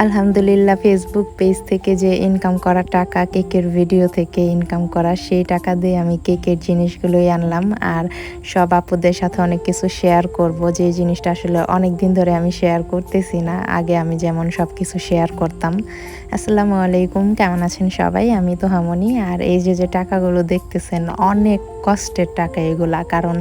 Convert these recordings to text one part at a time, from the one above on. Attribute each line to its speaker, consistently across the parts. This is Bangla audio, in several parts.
Speaker 1: আলহামদুলিল্লাহ ফেসবুক পেজ থেকে যে ইনকাম করা টাকা, কেকের ভিডিও থেকে ইনকাম করা, সেই টাকা দিয়ে আমি কেকের জিনিসগুলোই আনলাম। আর সব আপুদের সাথে অনেক কিছু শেয়ার করব, যে জিনিসটা আসলে অনেক দিন ধরে আমি শেয়ার করতেছি না। আগে আমি যেমন সব কিছু শেয়ার করতাম। আসসালামু আলাইকুম, কেমন আছেন সবাই? আমি তো হামনি। আর এই যে টাকাগুলো দেখতেছেন, অনেক কষ্টের টাকা এগুলা। কারণ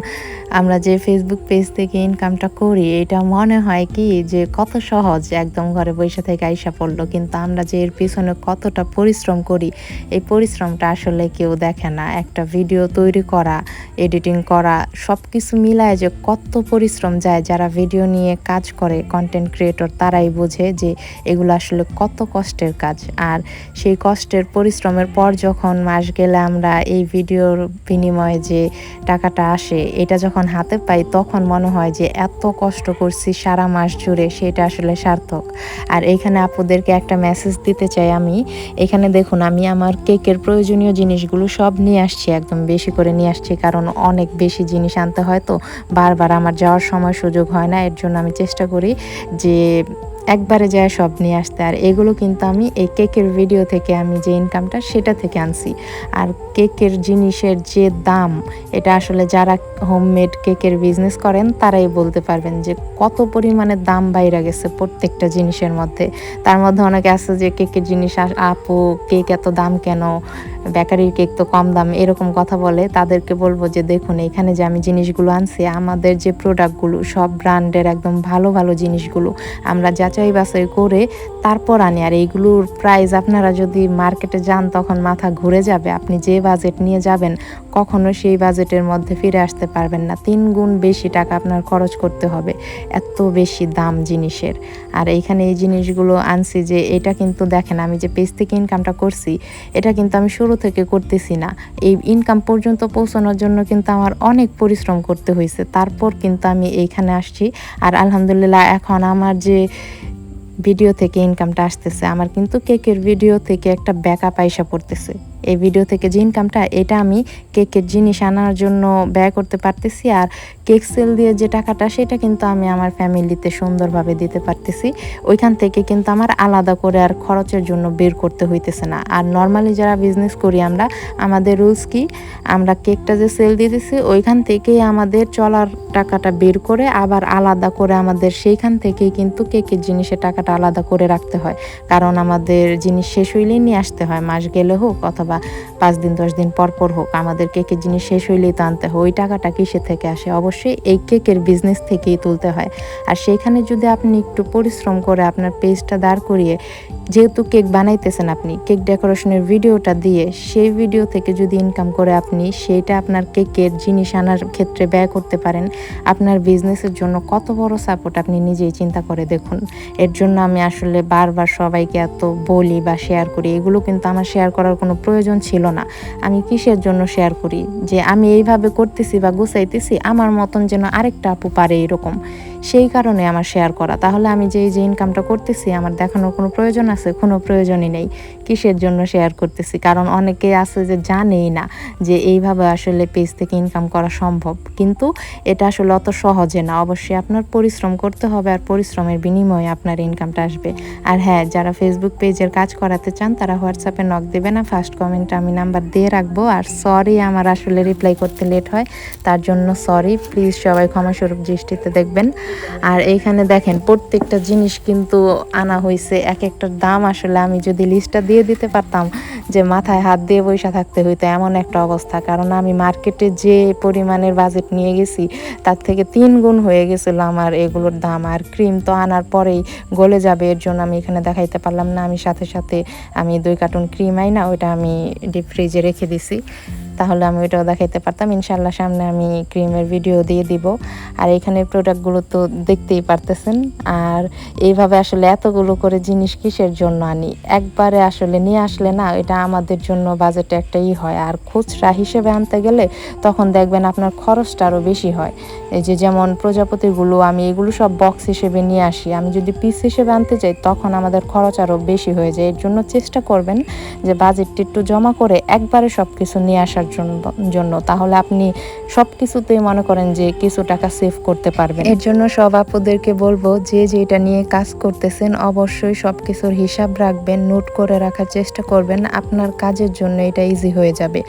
Speaker 1: আমরা যে ফেসবুক পেজ থেকে ইনকামটা করি, এটা মনে হয় কি যে কত সহজ, একদম ঘরে বসে থেকে আইসা পড়লো। কিন্তু আমরা যে এর পিছনে কতটা পরিশ্রম করি, এই পরিশ্রমটা আসলে কেউ দেখে না। একটা ভিডিও তৈরি করা, এডিটিং করা, সব কিছু মিলায় যে কত পরিশ্রম যায়, যারা ভিডিও নিয়ে কাজ করে, কন্টেন্ট ক্রিয়েটর, তারাই বোঝে যে এগুলো আসলে কত কষ্টের কাজ। আর সেই কষ্টের পরিশ্রমের পর যখন মাস গেলে আমরা এই ভিডিওর বিনিময়ে যে টাকাটা আসে, এটা যখন হাতে পাই, তখন মনে হয় যে এত কষ্ট করছি সারা মাস জুড়ে, সেটা আসলে সার্থক। আর এইখানে আপুদেরকে একটা মেসেজ দিতে চাই আমি। এখানে দেখুন, আমি আমার কেকের প্রয়োজনীয় জিনিসগুলো সব নিয়ে আসছি, একদম বেশি করে নিয়ে আসছি, কারণ অনেক বেশি জিনিস আনতে হয়, তো বারবার আমার যাওয়ার সময় সুযোগ হয় না। এর জন্য আমি চেষ্টা করি যে একবারে যায় সব নিয়ে আসতে। আর এগুলো কিন্তু আমি এই কেকের ভিডিও থেকে আমি যে ইনকামটা, সেটা থেকে আনছি। আর কেকের জিনিসের যে দাম, এটা আসলে যারা হোমমেড কেকের বিজনেস করেন তারাই বলতে পারবেন যে কত পরিমাণে দাম বাইরে গেছে প্রত্যেকটা জিনিসের মধ্যে। তার মধ্যে অনেকে আছে যে কেকের জিনিস, আপু কেক এত দাম কেন, বেকারির কেক তো কম দাম, এরকম কথা বলে। তাদেরকে বলবো যে দেখুন, এখানে যে আমি জিনিসগুলো আনছি, আমাদের যে প্রোডাক্টগুলো সব ব্র্যান্ডের, একদম ভালো ভালো জিনিসগুলো আমরা যাচাই বাছাই করে তারপর আনি। আর এইগুলোর প্রাইস আপনারা যদি মার্কেটে যান, তখন মাথা ঘুরে যাবে। আপনি যে বাজেট নিয়ে যাবেন, কখনো সেই বাজেটের মধ্যে ফিরে আসতে পারবেন না। 3 গুণ বেশি টাকা আপনার খরচ করতে হবে, এত বেশি দাম জিনিসের। আর এইখানে এই জিনিসগুলো আনছি, যে এটা কিন্তু দেখেন, আমি যে পেজ থেকে ইনকামটা করছি, এটা কিন্তু আমি শুরু থেকে করতেছি না। এই ইনকাম পর্যন্ত পৌঁছানোর জন্য কিন্তু আমার অনেক পরিশ্রম করতে হয়েছে, তারপর কিন্তু আমি এইখানে আসছি। আর আলহামদুলিল্লাহ এখন আমার যে ভিডিও থেকে ইনকামটা আসতেছে, আমার কিন্তু কেকের ভিডিও থেকে একটা ব্যাকআপ আইসা পড়তেছে। এই ভিডিও থেকে যে ইনকামটা, এটা আমি কেকের জিনিস আনার জন্য ব্যয় করতে পারতেছি। আর কেক সেল দিয়ে যে টাকাটা, সেটা কিন্তু আমি আমার ফ্যামিলিতে সুন্দরভাবে দিতে পারতেছি। ওইখান থেকে কিন্তু আমার আলাদা করে আর খরচের জন্য বের করতে হইতেছে না। আর নর্মালি যারা বিজনেস করি আমরা, আমাদের রুলস কি, আমরা কেকটা যে সেল দিতেছি, ওইখান থেকেই আমাদের চলার টাকাটা বের করে আবার আলাদা করে আমাদের সেইখান থেকেই কিন্তু কেকের জিনিসের টাকাটা আলাদা করে রাখতে হয়। কারণ আমাদের জিনিস শেষ হইলেই নিয়ে আসতে হয়, মাস গেলে হোক অথবা 5 দিন 10 দিন পর পর হোক, আমাদের কেকের জিনিস শেষ হইলেই তো আনতে হয়। ওই টাকাটা কিসে থেকে আসে? অবশ্যই এই কেকের বিজনেস থেকেই তুলতে হয়। আর সেইখানে যদি আপনি একটু পরিশ্রম করে আপনার পেজটা দাঁড় করিয়ে, যেহেতু কেক বানাইতেছেন, আপনি কেক ডেকোরেশনের ভিডিওটা দিয়ে, সেই ভিডিও থেকে যদি ইনকাম করে আপনি সেইটা আপনার কেকের জিনিস আনার ক্ষেত্রে ব্যয় করতে পারেন, আপনার বিজনেসের জন্য কত বড় সাপোর্ট, আপনি নিজেই চিন্তা করে দেখুন। এর জন্য আমি আসলে বারবার সবাইকে এত বলি বা শেয়ার করি। এগুলো কিন্তু আমার শেয়ার করার কোনো প্রয়োজন ছিল না। আমি কিসের জন্য শেয়ার করি? যে আমি এইভাবে করতেছি বা গুছাইতেছি, আমার মতন যেন আরেকটা আপু পারে এরকম, সেই কারণে আমার শেয়ার করা। তাহলে আমি যে ইনকামটা করতেছি, আমার দেখানোর কোনো প্রয়োজন আছে? কোনো প্রয়োজনই নেই। কিসের জন্য শেয়ার করতেছি? কারণ অনেকে আছে যে জানেই না যে এইভাবে আসলে পেজ থেকে ইনকাম করা সম্ভব। কিন্তু এটা আসলে অত সহজে না। অবশ্যই আপনার পরিশ্রম করতে হবে, আর পরিশ্রমের বিনিময়ে আপনার ইনকামটা আসবে। আর হ্যাঁ, যারা ফেসবুক পেজের কাজ করাতে চান, তারা হোয়াটসঅ্যাপে নক দেবে না, ফার্স্ট কমেন্টে আমি নাম্বার দিয়ে রাখবো। আর সরি, আমার আসলে রিপ্লাই করতে লেট হয়, তার জন্য সরি। প্লিজ সবাই ক্ষমাস্বরূপ দৃষ্টিতে দেখবেন। আর এইখানে দেখেন, প্রত্যেকটা জিনিস কিন্তু আনা হয়েছে, এক একটার দাম আসলে আমি যদি লিস্টটা দিয়ে দিতে পারতাম, যে মাথায় হাত দিয়ে বসে থাকতে হইতো, এমন একটা অবস্থা। কারণ আমি মার্কেটে যে পরিমাণের বাজেট নিয়ে গেছি, তার থেকে 3 গুণ হয়ে গেছিলো আমার এগুলোর দাম। আর ক্রিম তো আনার পরেই গলে যাবে, এর জন্য আমি এখানে দেখাইতে পারলাম না। আমি সাথে সাথে আমি 2 কার্টুন ক্রিম আইনা ওইটা আমি ডিপ ফ্রিজে রেখে দিছি, তাহলে আমি ওইটাও দেখাইতে পারতাম। ইনশাল্লাহ সামনে আমি ক্রিমের ভিডিও দিয়ে দিব। আর এখানের প্রোডাক্টগুলো তো দেখতেই পারতেছেন। আর এইভাবে আসলে এতগুলো করে জিনিস কিসের জন্য আনি? একবারে আসলে নিয়ে আসলে না, এটা আমাদের জন্য বাজেটে একটা হয়। আর খুচরা হিসেবে আনতে গেলে তখন দেখবেন আপনার খরচটা আরও বেশি হয়। এই যে যেমন প্রজাপতিগুলো আমি এগুলো সব বক্স হিসেবে নিয়ে আসি। আমি যদি পিস হিসেবে আনতে চাই তখন আমাদের খরচ আরও বেশি হয়ে যায়। এর জন্য চেষ্টা করবেন যে বাজেটটা একটু জমা করে একবারে সব কিছু নিয়ে আসার জন্য তাহলে আপনি সব কিছুতেই মনে করেন যে কিছু টাকা সেভ করতে পারবেন। এর জন্য সব আপুদেরকে বলবো যে যেটা নিয়ে কাজ করতেছেন অবশ্যই সব কিছুর হিসাব রাখবেন, নোট করে রাখার চেষ্টা করবেন। আপনার কাজের জন্য এটা ইজি হয়ে যাবে।